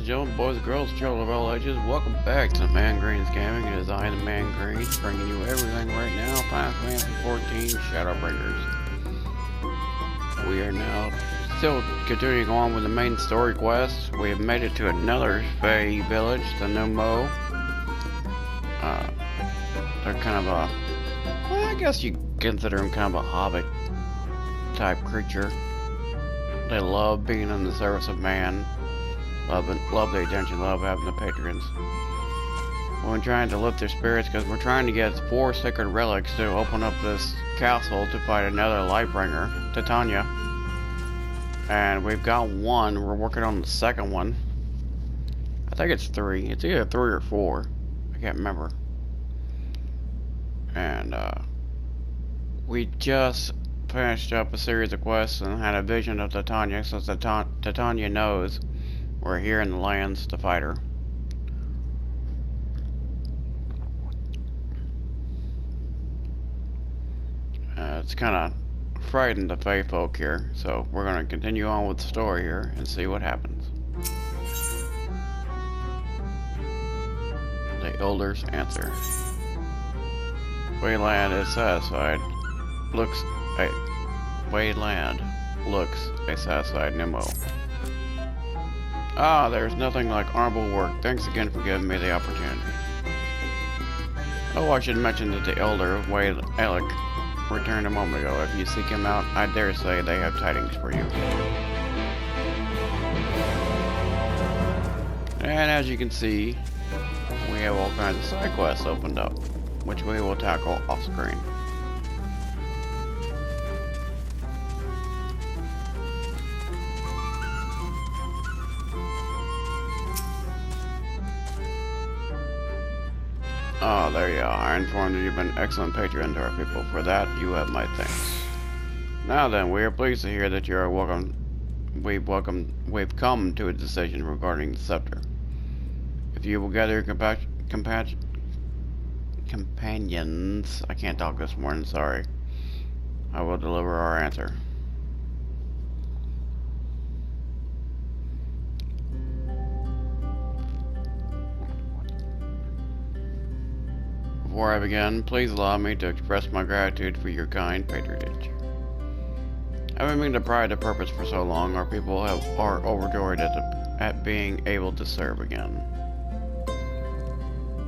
and gentlemen, boys and girls, children of all ages, welcome back to Man Green's Gaming. It is I, the Man Green, bringing you everything right now. Final Fantasy XIV Shadowbringers. We are now still continuing on with the main story quest. We have made it to another Fae village, the Nomo. They're kind of a, well, I guess you consider them kind of a hobbit type creature. They love being in the service of man. Love the attention, love having the patrons. We're trying to lift their spirits because we're trying to get 4 sacred relics to open up this castle to fight another Lightbringer, Titania. And we've got 1. We're working on the second one. I think it's 3. It's either 3 or 4. I can't remember. And we just finished up a series of quests and had a vision of Titania, since Titania knows we're here in the lands to fight her. It's kind of frightened the Fae folk here, so we're going to continue on with the story here and see what happens. The Elder's answer. Wayland is satisfied. Wayland looks a satisfied Nemo. Ah, there's nothing like honorable work. Thanks again for giving me the opportunity. Oh, I should mention that the elder, Wade Alec, returned a moment ago. If you seek him out, I dare say they have tidings for you. And as you can see, we have all kinds of side quests opened up, which we will tackle off screen. Oh, there you are. I informed that you've been an excellent patron to our people. For that, you have my thanks. Now then, we are pleased to hear that you are welcome. We've come to a decision regarding the scepter. If you will gather your companions, I can't talk this morning, sorry. I will deliver our answer. Before I begin, please allow me to express my gratitude for your kind patronage. Having been deprived of purpose for so long, our people are overjoyed at being able to serve again.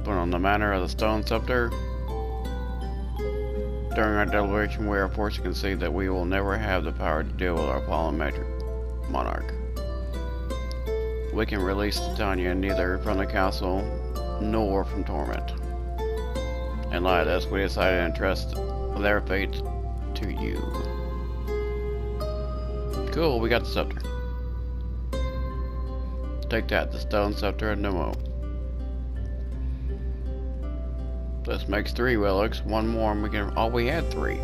But on the matter of the stone scepter, during our deliberation we are forced to concede that we will never have the power to deal with our fallen monarch. We can release Titania neither from the castle nor from torment. In light of this, we decided to entrust their fate to you. Cool, we got the scepter. Take that, the stone scepter of Nemo. This makes 3 relics, 1 more, and we can. Oh, we had 3.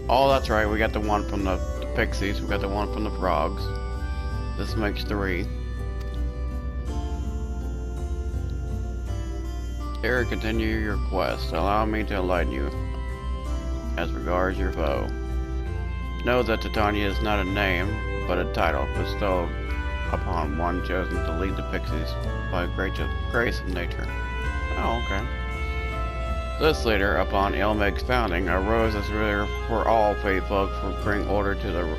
Oh, that's right, we got the 1 from the pixies, we got the 1 from the frogs. This makes 3. Here, continue your quest. Allow me to enlighten you as regards your foe. Know that Titania is not a name, but a title bestowed upon one chosen to lead the pixies by grace of nature. Oh, okay. This leader, upon Ilmeg's founding, arose as ruler for all Fae folk to bring order to the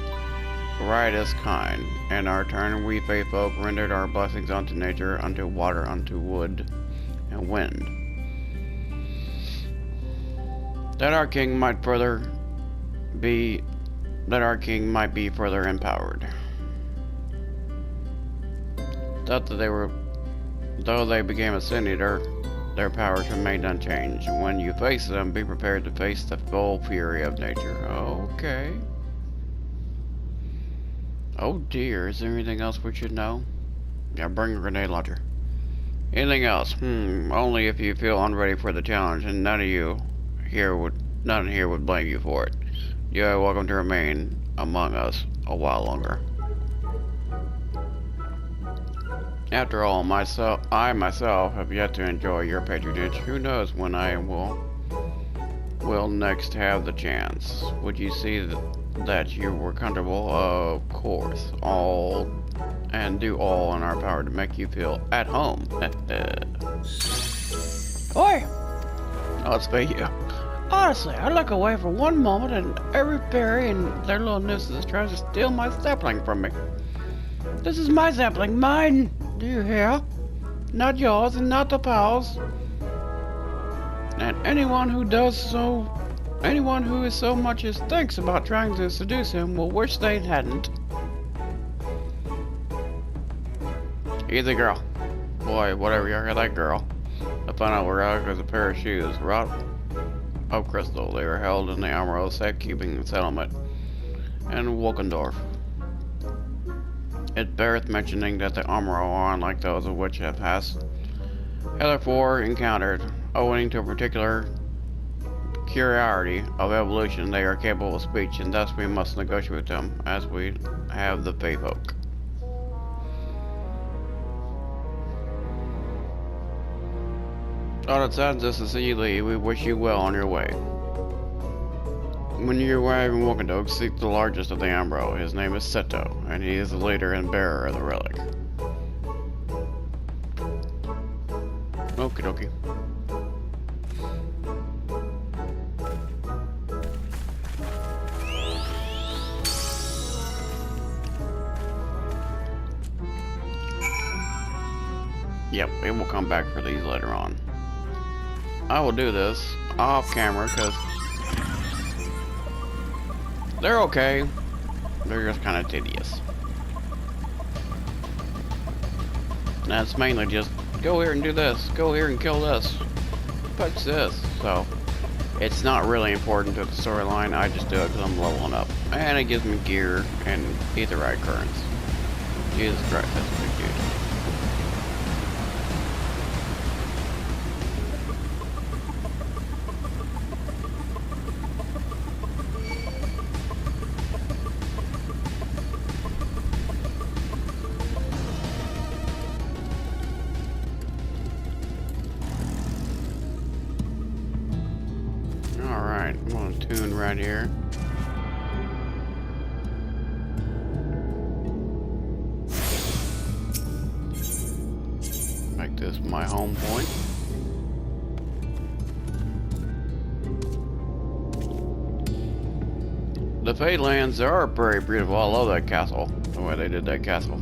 riotous kind. In our turn, we Fae folk rendered our blessings unto nature, unto water, unto wood, and wind, that our king might be further empowered. Though they became a sin eater, their powers remained unchanged. When you face them, be prepared to face the full fury of nature. Okay. Oh dear, is there anything else we should know? Yeah, bring a grenade launcher. Anything else? Only if you feel unready for the challenge, and none here would blame you for it. You are welcome to remain among us a while longer. After all, I myself have yet to enjoy your patronage. Who knows when I will next have the chance? Would you see that you were comfortable? Of course. All and do all in our power to make you feel at home. Oi! Oh, it's for you. Honestly, I look away for one moment and every fairy and their little nooses tries to steal my sapling from me. This is my sapling, mine! Do you hear? Not yours and not the pals. And anyone who is so much as thinks about trying to seduce him will wish they hadn't. Easy, girl. Boy, whatever you are, that girl. I found out where I was a pair of shoes, wrought of crystal. They were held in the Amaro safekeeping settlement in Wolkendorf. It beareth mentioning that the Amaro are unlike those of which have passed heretofore encountered. Owing to a particular peculiarity of evolution, they are capable of speech, and thus we must negotiate with them, as we have the Fae folk. On its ends, this is Lee. We wish you well on your way. When you arrive in Wolkendorf, seek the largest of the Ambro. His name is Seto, and he is the leader and bearer of the relic. Okie dokie. Yep, we will come back for these later on. I will do this off camera because they're okay. They're just kind of tedious. And that's mainly just go here and do this, go here and kill this, fetch this. So it's not really important to the storyline. I just do it because I'm leveling up, and it gives me gear and aetheryte currents. Jesus Christ, that's a big dude. Alright, I'm gonna tune right here. Make this my home point. The Fae lands are very beautiful. I love that castle, the way they did that castle.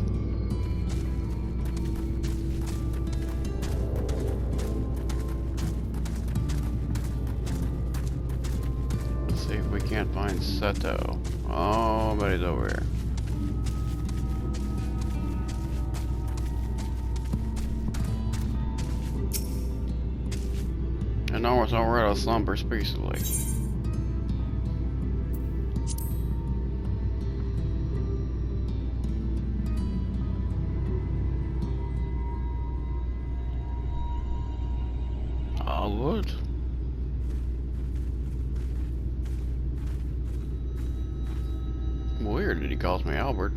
See if we can't find Seto. Oh, but he's over here. And almost already slumbers peacefully. Oh, good. Weird that he calls me Albert.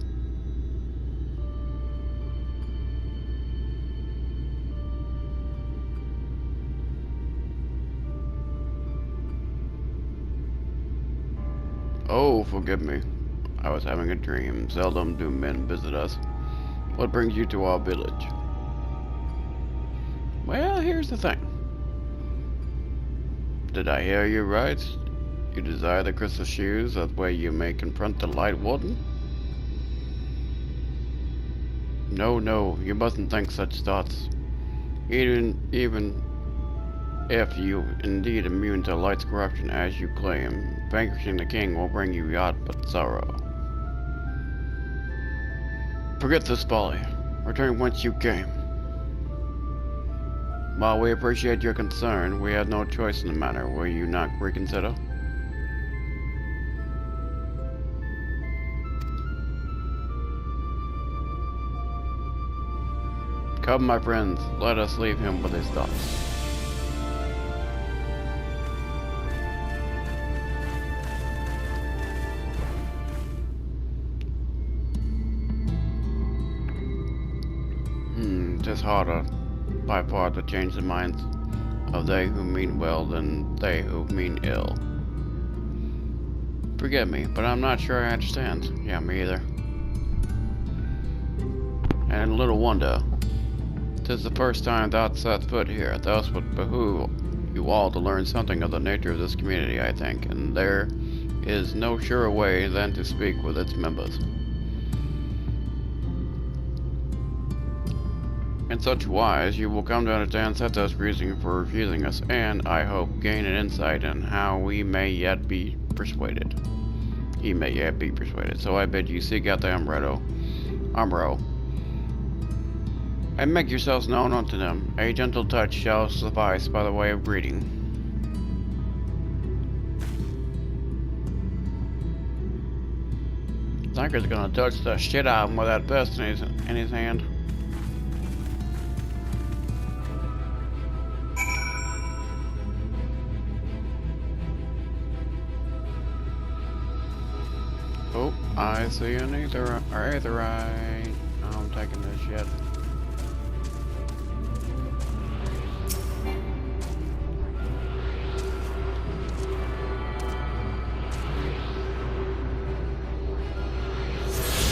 Oh, forgive me. I was having a dream. Seldom do men visit us. What brings you to our village? Well, here's the thing. Did I hear you right? You desire the crystal shoes, that way you may confront the Light Warden? No, no, you mustn't think such thoughts. Even if you indeed immune to Light's corruption as you claim, vanquishing the king will bring you aught but sorrow. Forget this folly. Return whence you came. While we appreciate your concern, we have no choice in the matter. Will you not reconsider? Come, my friends, let us leave him with his thoughts. Tis harder, by far, to change the minds of they who mean well than they who mean ill. Forgive me, but I'm not sure I understand. Yeah, me either. and little wonder. 'Tis the first time thou set foot here. Thus would behoove you all to learn something of the nature of this community, I think, and there is no surer way than to speak with its members. In such wise, you will come to understand Seto's reasoning for refusing us, and, I hope, gain an insight in how we may yet be persuaded. He may yet be persuaded. So I bid you seek out the Umbro, and make yourselves known unto them. A gentle touch shall suffice by the way of greeting. Zanker's gonna touch the shit out of him with that vest in his hand. Oh, I see an aetherite. I'm taking this shit.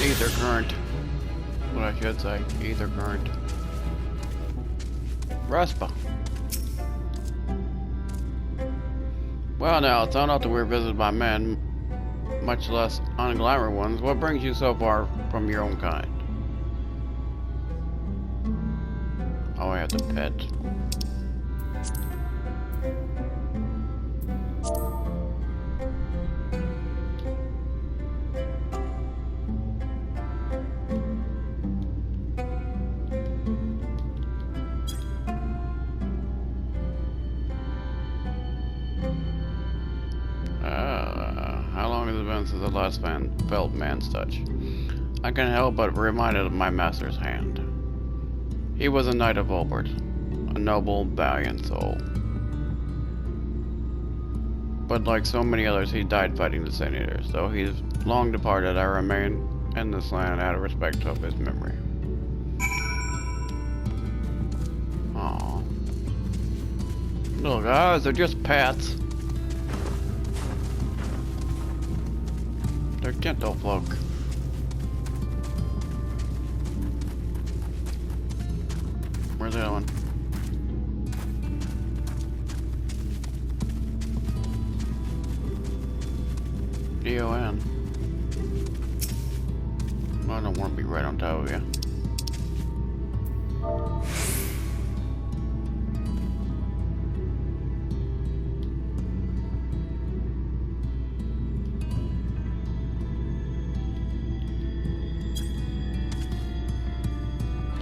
Ether current. What I should say. Ether current. Raspa. Well now, it's not out that we're visited by men, much less unglamorous ones. What brings you so far from your own kind? Oh, I have to pet. How long has it been since the last felt man's touch? I can't help but be reminded of my master's hand. He was a knight of Volbert, a noble, valiant soul. But like so many others, he died fighting the Sin Eaters. Though he's long departed, I remain in this land out of respect of his memory. Aww. Little guys, they're just pets. They're gentle folk. Where's the other one? D-O-N. I don't want to be right on top of you.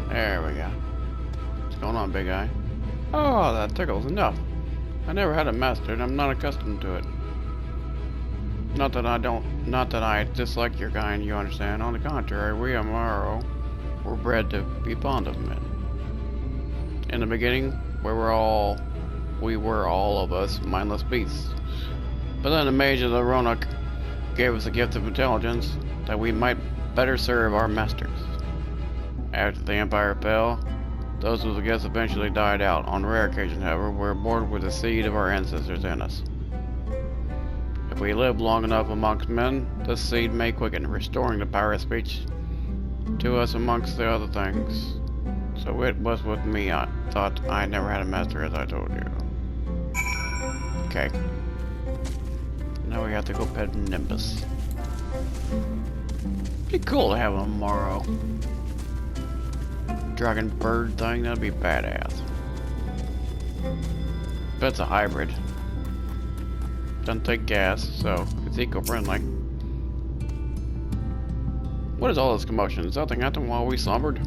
There we go. What's going on, big guy? Oh, that tickles enough. I never had a master, and I'm not accustomed to it. Not that I dislike your kind, you understand. On the contrary, we Amaro were bred to be fond of men. In the beginning, we were all of us mindless beasts. But then the mage of the Roanoke gave us a gift of intelligence that we might better serve our masters. After the Empire fell, those with the gifts eventually died out. On rare occasions, however, we're born with the seed of our ancestors in us. If we live long enough amongst men, this seed may quicken, restoring the power of speech to us amongst the other things. So it was with me. I thought I never had a master, as I told you. Okay. Now we have to go pet Nimbus. Be cool to have him tomorrow. Dragon bird thing, that'd be badass. But it's a hybrid. Doesn't take gas, so it's eco-friendly. What is all this commotion? Did something happen while we slumbered?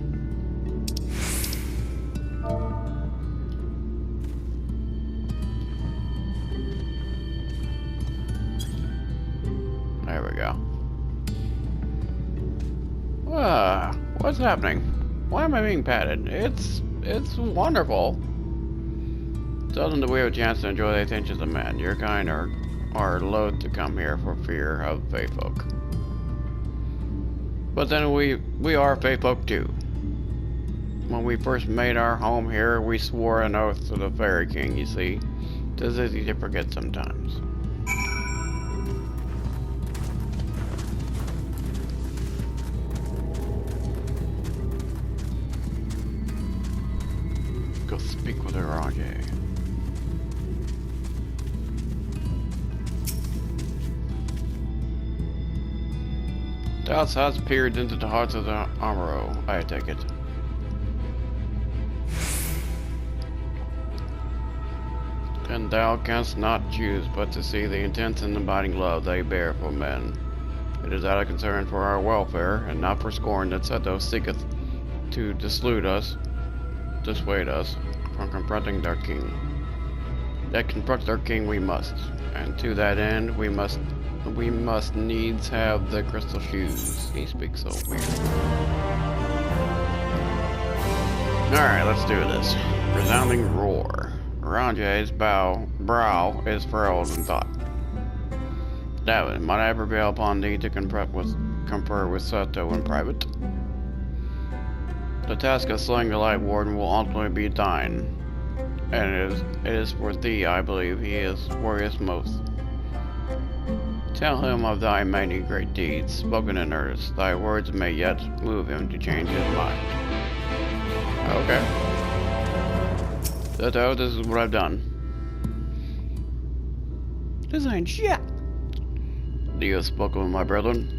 There we go. What's happening? Why am I being patted? It's wonderful. Seldom do we have a chance to enjoy the attentions of men. Your kind are loath to come here for fear of Fae folk. But then we are Fae folk too. When we first made our home here, we swore an oath to the Fairy King, you see. It's easy to forget sometimes. go speak with her, Rajay. Doubts has peered into the hearts of the Amaro, I take it. And thou canst not choose but to see the intense and abiding love they bear for men. It is out of concern for our welfare, and not for scorn that Seto seeketh to dissuade us from confronting their king. That confront their king we must, and to that end we must needs have the crystal shoes. He speaks so weird. Alright, let's do this. Resounding roar. Ranjay's brow is furrowed in thought. David, might I prevail upon thee to confer with Seto in private? The task of slaying the Light Warden will ultimately be thine, and it is for thee I believe he is worthiest most. Tell him of thy many great deeds, spoken in earnest. Thy words may yet move him to change his mind. Okay. Seto, this is what I've done. This ain't shit. You have spoken with my brethren,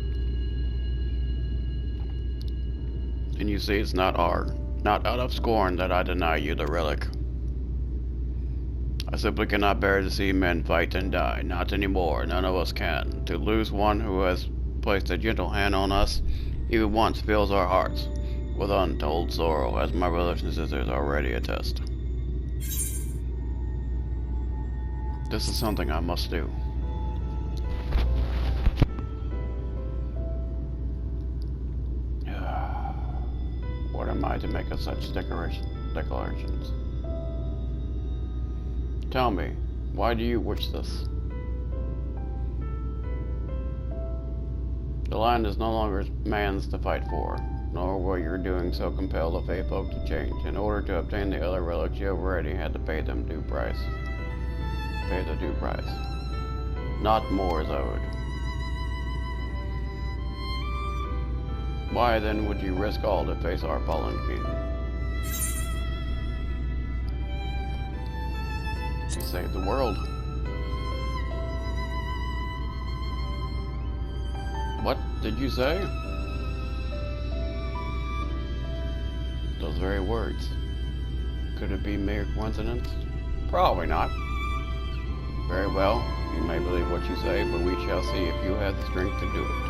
and you see it's not out of scorn that I deny you the relic. I simply cannot bear to see men fight and die, not anymore, none of us can. To lose one who has placed a gentle hand on us, even once fills our hearts with untold sorrow, as my brothers and sisters already attest. This is something I must do. What am I to make of such declarations? Tell me, why do you wish this? The land is no longer man's to fight for, nor will your doing so compel the Fae folk to change. In order to obtain the other relics, you have already had to pay them due price. Pay the due price. Not more is owed. Why then would you risk all to face our fallen king? To save the world. What did you say? Those very words. Could it be mere coincidence? Probably not. Very well, you may believe what you say, but we shall see if you have the strength to do it.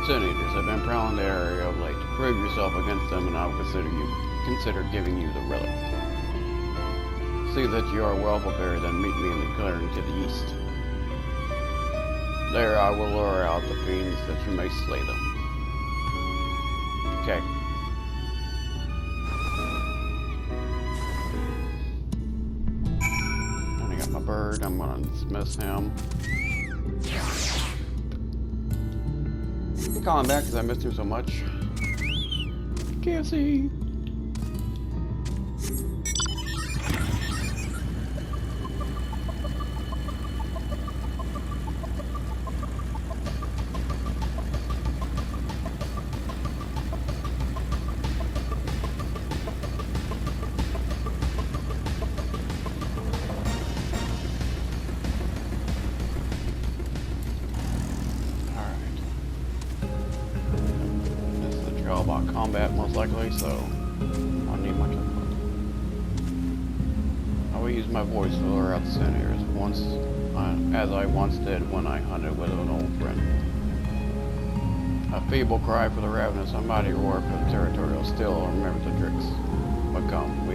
Sin Eaters have been prowling the area of late. Prove yourself against them and I will consider giving you the relic. See that you are well prepared and meet me in the clearing to the east. There I will lure out the fiends that you may slay them. Okay. And I got my bird, I'm gonna dismiss him. I'm calling back because I missed him so much. KFC. About combat most likely, so I'll need my keyboard. I will use my voice to lure out the Sin Eaters as I once did when I hunted with an old friend. A feeble cry for the ravenous, a mighty roar for the territorial. Still remember the tricks. But come,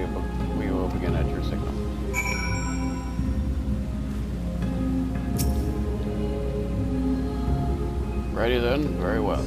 we will begin at your signal. Ready then? Very well.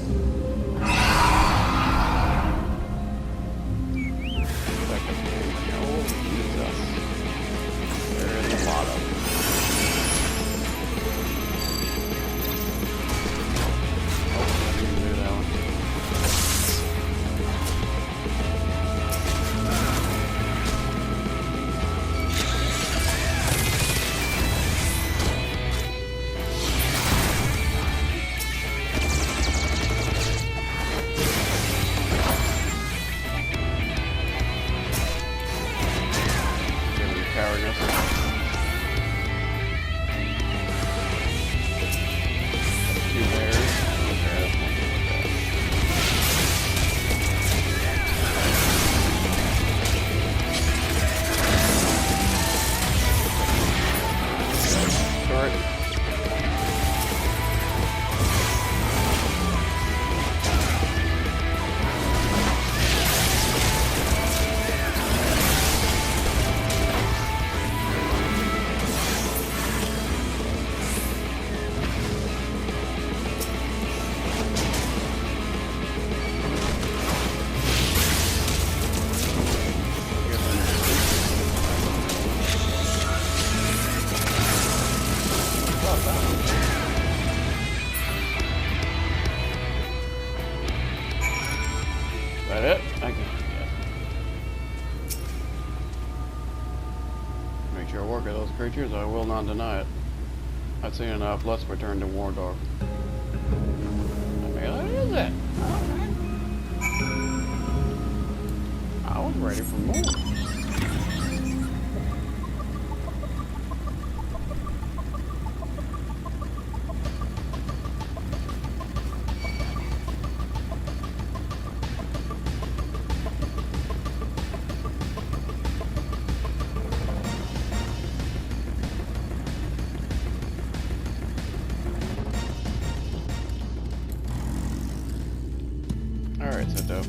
that it? I can't guess. Make sure I work at those creatures, I will not deny it. I've seen enough, let's return to Wardorf. I mean, what is it? Okay. I was ready for more. Alright, Seto.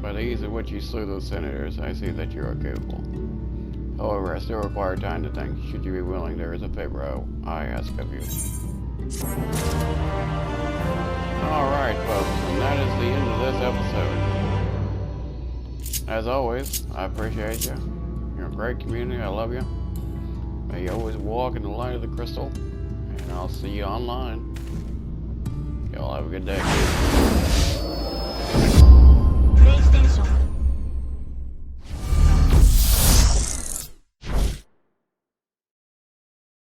By the ease at which you slew those senators, I see that you are capable. However, I still require time to think. Should you be willing, there is a favor I ask of you. Alright, folks, and that is the end of this episode. As always, I appreciate you. You're a great community, I love you. May you always walk in the light of the crystal, and I'll see you online. Y'all have a good day.